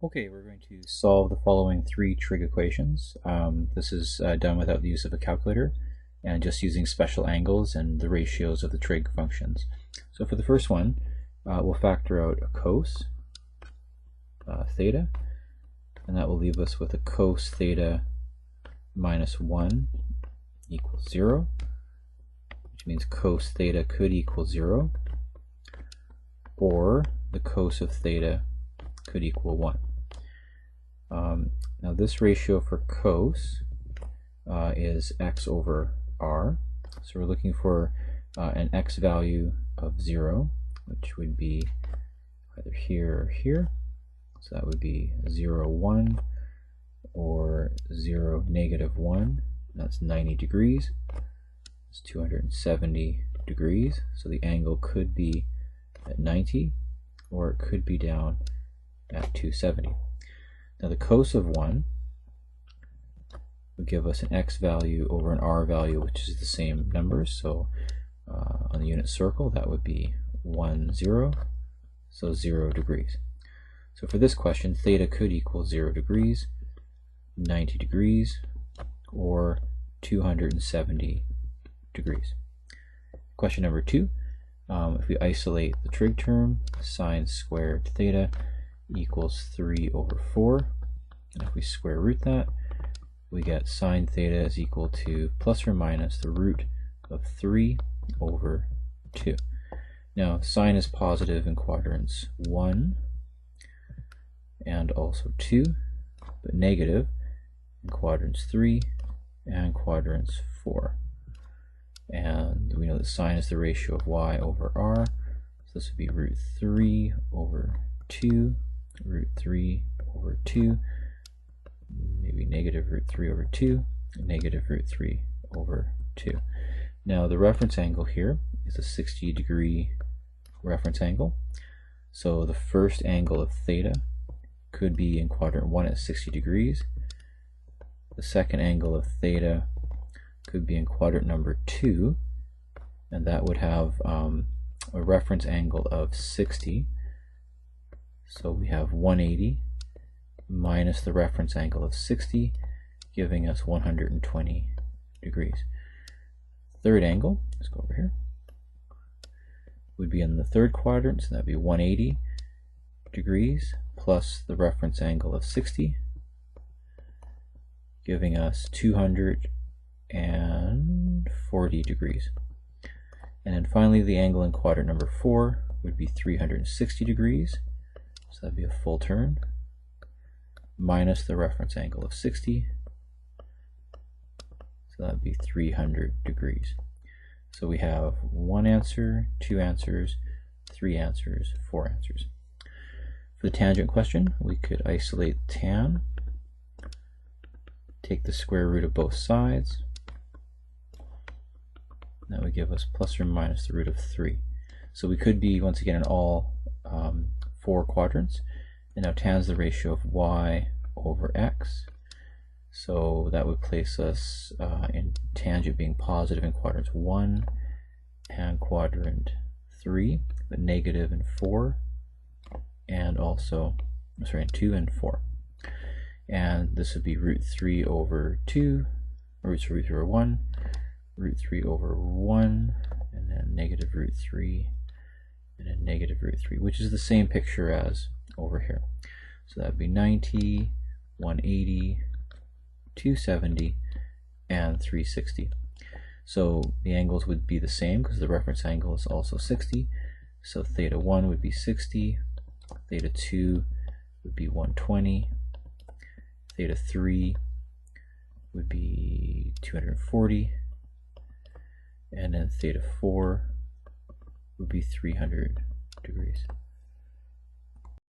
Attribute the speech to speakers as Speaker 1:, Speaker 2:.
Speaker 1: Okay, we're going to solve the following three trig equations. This is done without the use of a calculator and just using special angles and the ratios of the trig functions. So for the first one, we'll factor out a cos theta, and that will leave us with a cos theta minus 1 equals 0, which means cos theta could equal 0, or the cos of theta could equal 1. Now this ratio for cos is x over r, so we're looking for an x value of 0, which would be either here or here, so that would be 0, 1, or 0, negative 1, that's 90 degrees, it's 270 degrees, so the angle could be at 90, or it could be down at 270. Now the cos of 1 would give us an x value over an r value, which is the same numbers. So on the unit circle, that would be 1, 0, so 0 degrees. So for this question, theta could equal 0 degrees, 90 degrees, or 270 degrees. Question number 2, if we isolate the trig term, sine squared theta equals 3 over 4, and if we square root that, we get sine theta is equal to plus or minus the root of 3 over 2. Now sine is positive in quadrants 1 and also 2, but negative in quadrants 3 and quadrants 4. And we know that sine is the ratio of y over r, so this would be root 3 over 2, root 3 over 2, maybe negative root 3 over 2, negative root 3 over 2. Now the reference angle here is a 60-degree reference angle. So the first angle of theta could be in quadrant 1 at 60 degrees. The second angle of theta could be in quadrant number 2, and that would have a reference angle of 60. So we have 180 minus the reference angle of 60, giving us 120 degrees. Third angle, let's go over here, would be in the third quadrant, so that would be 180 degrees plus the reference angle of 60, giving us 240 degrees. And then finally the angle in quadrant number 4 would be 360 degrees, so that would be a full turn, minus the reference angle of 60, so that would be 300 degrees. So we have 1 answer, 2 answers, 3 answers, 4 answers. For the tangent question, we could isolate tan, take the square root of both sides, that would give us plus or minus the root of 3. So we could be, once again, in all 4 quadrants. And now tan is the ratio of y over x, so that would place us in tangent being positive in quadrants 1 and quadrant 3, but negative in 4, and also, sorry, in 2 and 4. And this would be root 3 over 2, root 3 over 1, root 3 over 1, and then negative root 3, and then negative root 3, which is the same picture as over here. So that would be 90, 180, 270, and 360. So the angles would be the same because the reference angle is also 60. So theta 1 would be 60, theta 2 would be 120, theta 3 would be 240, and then theta 4 would be 300 degrees.